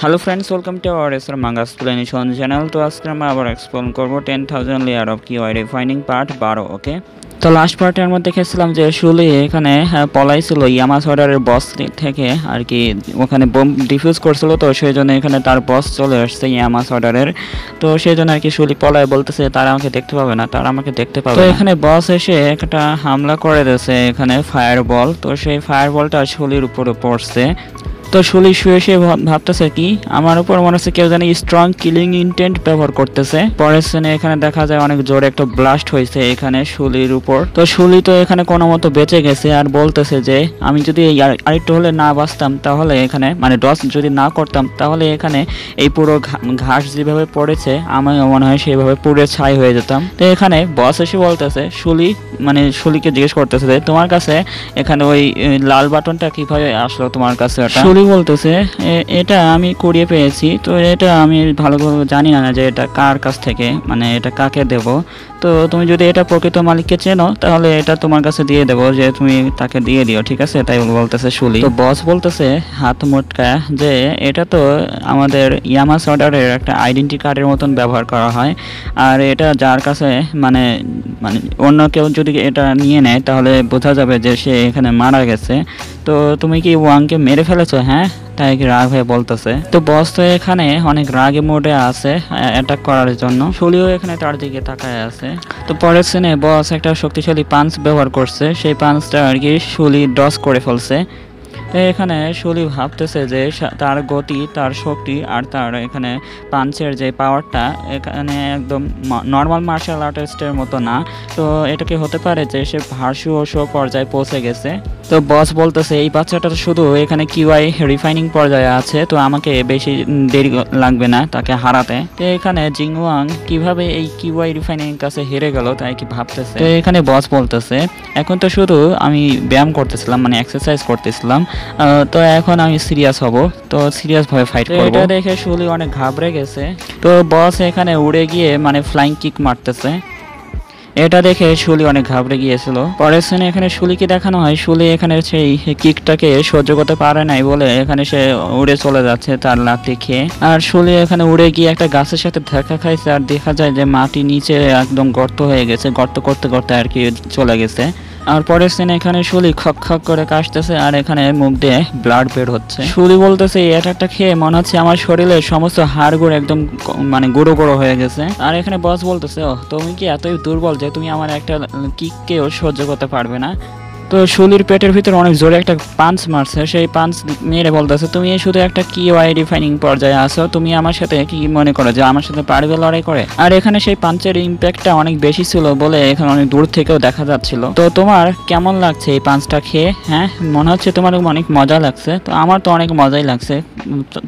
Hello friends, welcome to our SR manga explanation channel. তো আজকে আমরা আবার এক্সপ্লেন করবো 10,000 layer of QI refining part 12। ওকে, তো লাস্ট পার্টের মধ্যে দেখেছিলাম যে শুলি এখানে পলাইছিল ইয়ামাস অর্ডারের বস থেকে আর কি, ওখানে বোম ডিফিউজ করছিল, তো সেই জন্য এখানে তার বস চলে আসছে ইয়ামাস অর্ডারের। তো সেই জন্য আর কি শুলি পলায় বলতেছে তারা আমাকে দেখতে পাবে না, তারা আমাকে দেখতে পাবে। তো এখানে বস এসে একটা হামলা করে দিয়েছে এখানে ফায়ার বল। তো সেই ফায়ার বলটা শুলির উপরে পড়ছে। তো শুলি শুয়ে শুয়ে ভাবতেছে কি আমার উপর মনে হচ্ছে কেউ জানি স্ট্রং কিলিং ইন্টেন্ট ব্যবহার করতেছে। পরের সিনে এখানে দেখা যায় অনেক জোরে একটা ব্লাস্ট হয়েছে এখানে শুলির উপর। তো শুলি তো এখানে কোনো মতো বেঁচে গেছে আর বলতেছে যে আমি যদি আরেকটু হলে না বাঁচতাম তাহলে এখানে মানে ডস যদি না করতাম তাহলে এখানে এই পুরো ঘাস যেভাবে পড়েছে আমার মনে হয় সেইভাবে পুড়ে ছাই হয়ে যেতাম। তো এখানে বস এসে বলতেছে শুলিকে জিজ্ঞেস করতেছে যে তোমার কাছে এখানে ওই লাল বাটনটা কিভাবে আসলো তোমার কাছে। শুলি বলতেছে এটা আমি কুড়িয়ে পেয়েছি, তো এটা আমি ভালোভাবে জানি না যে এটা কার কাছ থেকে, মানে এটা কাকে দেব। তো তুমি যদি এটা প্রকৃত মালিককে চেনো তাহলে এটা তোমার কাছে দিয়ে দেবো, যে তুমি তাকে দিয়ে দিও, ঠিক আছে? তাই বলতেছে শুলি। তো বস বলতেছে হাত মোটকা যে এটা তো আমাদের ইয়ামাস অর্ডারের একটা আইডেন্টি কার্ডের মতন ব্যবহার করা হয়, আর এটা যার কাছে মানে মানে অন্য কেউ যদি এটা নিয়ে নেয় তাহলে বোঝা যাবে যে সে এখানে মারা গেছে। তো তুমি কি ওয়াংকে মেরে ফেলেছো? হ্যাঁ, তাই কি রাগ হয়ে বলতেছে। তো বস তো এখানে অনেক রাগে মোডে আছে অ্যাটাক করার জন্য। শুলিও এখানে তার দিকে তাকায় আছে। তো পরের সিনে বস একটা শক্তিশালী পাঞ্চ ব্যবহার করছে, সেই পাঞ্চটা আর কি শুলি ডস করে ফেলছে। এখানে শুলি ভাবতেছে যে তার গতি, তার শক্তি আর তার এখানে পাঞ্চের যে পাওয়ারটা এখানে একদম নর্মাল মার্শাল আর্টিস্টের মতো না। তো এটা কি হতে পারে যে সে ভার্চুওসো পর্যায়ে পৌঁছে গেছে? তো বস বলতেছে এই বাচ্চাটা তো শুধু এখানে কিউআই রিফাইনিং পর্যায়ে আছে, তো আমাকে বেশি দেরি লাগবে না তাকে হারাতে। তো এখানে জিংওয়াং কিভাবে এই কিউআই রিফাইনিং কাছে হেরে গেল তাই কি ভাবতেছে। তো এখানে বস বলতেছে এখন তো শুধু আমি ব্যায়াম করতেছিলাম, মানে এক্সারসাইজ করতেছিলাম, তো এখন আমি সিরিয়াস হব, তো সিরিয়াস ভাবে ফাইট করব। এটা দেখে শুলি অনেক ঘাবড়ে গেছে। তো বস এখানে উড়ে গিয়ে মানে ফ্লাইং কিক মারতেছে। এটা দেখে শুলি অনেক ঘাবড়ে গিয়েছিল। পরের সিনে এখানে শুলিকে দেখানো হয় শুলি এখানে সেই কিকটাকে সহ্য করতে পারে নাই বলে এখানে সে উড়ে চলে যাচ্ছে তার লাথি খেয়ে। আর শুলি এখানে উড়ে গিয়ে একটা গাছের সাথে ধাক্কা খাইছে, আর দেখা যায় যে মাটি নিচে একদম গর্ত হয়ে গেছে, গর্ত করতে করতে আর কি চলে গেছে। আর পরের সিনে এখানে শুলি খক খক করে কাশতেছে আর এখানে মুখ দিয়ে ব্লাড বের হচ্ছে। শুলি বলতেছে এই অ্যাটাকটা খেয়ে মনে হচ্ছে আমার শরীরের সমস্ত হাড়গুড় একদম মানে গুঁড়ো গুঁড়ো হয়ে গেছে। আর এখানে বস বলতেছে ও তুমি কি এতই দুর্বল যে তুমি আমার একটা কিককেও সহ্য করতে পারবে না? তো শুলির পেটের ভিতরে অনেক জোরে একটা পাঞ্চ মারছে, সেই পাঞ্চ মেরে বলতেছে তুমি শুধু একটা কিউআই রিফাইনিং পর্যায়ে আসো, তুমি আমার সাথে কি মনে করো যে আমার সাথে পারবে লড়াই করে? আর এখানে সেই পাঞ্চের ইম্প্যাক্টটা অনেক বেশি ছিল বলে এখানে অনেক দূর থেকেও দেখা যাচ্ছিল। তো তোমার কেমন লাগছে এই পাঞ্চটা খেয়ে? হ্যাঁ, মনে হচ্ছে তোমার অনেক মজা লাগছে। তো আমার তো অনেক মজাই লাগছে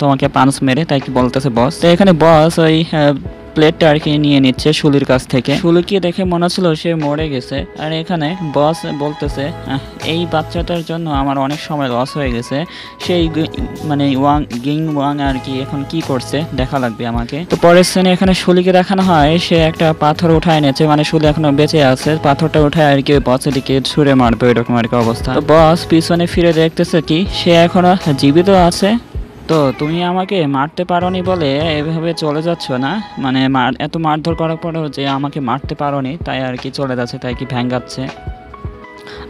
তোমাকে পাঞ্চ মেরে, তাই কি বলতেছে বস। তো এখানে বস ওই প্লেটটা আর কি নিয়ে নিচ্ছে শুলির কাছ থেকে। শুলিকে দেখে মনে হচ্ছিল সে মরে গেছে। আর এখানে বস বলতেছে এই বাচ্চাটার জন্য আমার অনেক সময় লস হয়ে গেছে, সেই মানে গিং ওয়াং আর কি এখন কি করছে দেখা লাগবে আমাকে। তো পরের শ্রেণী এখানে শুলিকে দেখানো হয় সে একটা পাথর উঠায় নিয়েছে, মানে শুলি এখনো বেঁচে আছে, পাথরটা উঠায় আর কি বসের দিকে ছুঁড়ে মারবে এরকম আর কি অবস্থা। তো বস পিছনে ফিরে দেখতেছে কি সে এখনো জীবিত আছে। তো তুমি আমাকে মারতে পারোনি বলে এভাবে চলে যাচ্ছ না, মানে এত মারধর করার পরেও যে আমাকে মারতে পারোনি তাই আর কি চলে যাচ্ছে, তাই কি ভ্যাঙ্গাচ্ছে।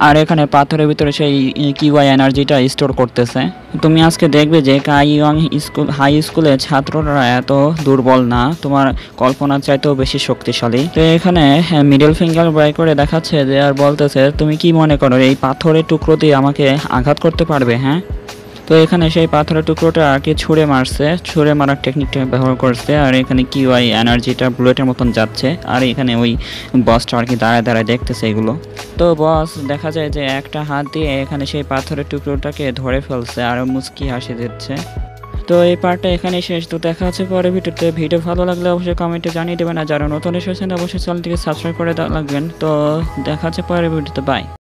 আর এখানে পাথরের ভিতরে সেই কিউআই এনার্জিটা স্টোর করতেছে। তুমি আজকে দেখবে যে কাইয়ং স্কুল হাই স্কুলের ছাত্ররা এত দুর্বল না, তোমার কল্পনার চাইতেও বেশি শক্তিশালী। তো এখানে মিডল ফিঙ্গার বাই করে দেখাচ্ছে যে আর বলতেছে তুমি কি মনে করো এই পাথরের টুকরো দিয়ে আমাকে আঘাত করতে পারবে? হ্যাঁ। তো এখানে সেই পাথরের টুকরোটা আর কি ছুঁড়ে মারার টেকনিকটা ব্যবহার করছে। আর এখানে কিউআই এনার্জিটা বুলেটের মতন যাচ্ছে, আর এখানে ওই বসটা আর কি দাঁড়ায় দাঁড়ায় দেখতেছে এগুলো। তো বস দেখা যায় যে একটা হাত দিয়ে এখানে সেই পাথরের টুকরোটাকে ধরে ফেলছে আর মুচকি হাসি দিচ্ছে। তো এই পার্টটা এখানে শেষ। তো দেখা হচ্ছে পরে ভিডিওতে। ভিডিও ভালো লাগলে অবশ্যই কমেন্টে জানিয়ে দেবেন, আর যারা নতুন এসেছেন অবশ্যই চ্যানেলটিকে সাবস্ক্রাইব করে লাগবেন। তো দেখা হচ্ছে পরের ভিডিওতে। বাই।